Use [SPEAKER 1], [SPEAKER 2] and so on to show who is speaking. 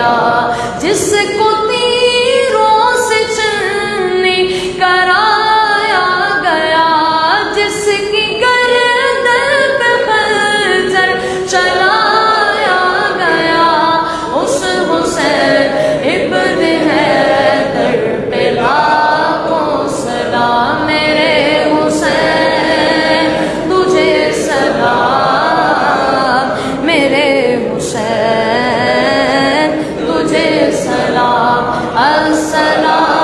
[SPEAKER 1] گیا، جس کو تیروں سے چننی کرایا گیا، جس کی گردن پہ خنجر چلایا گیا، اس حسین ابن حیدر پہ لاکھوں سلام، میرے حسین تجھے سلام، میرے حسین تجھے سلام، السلام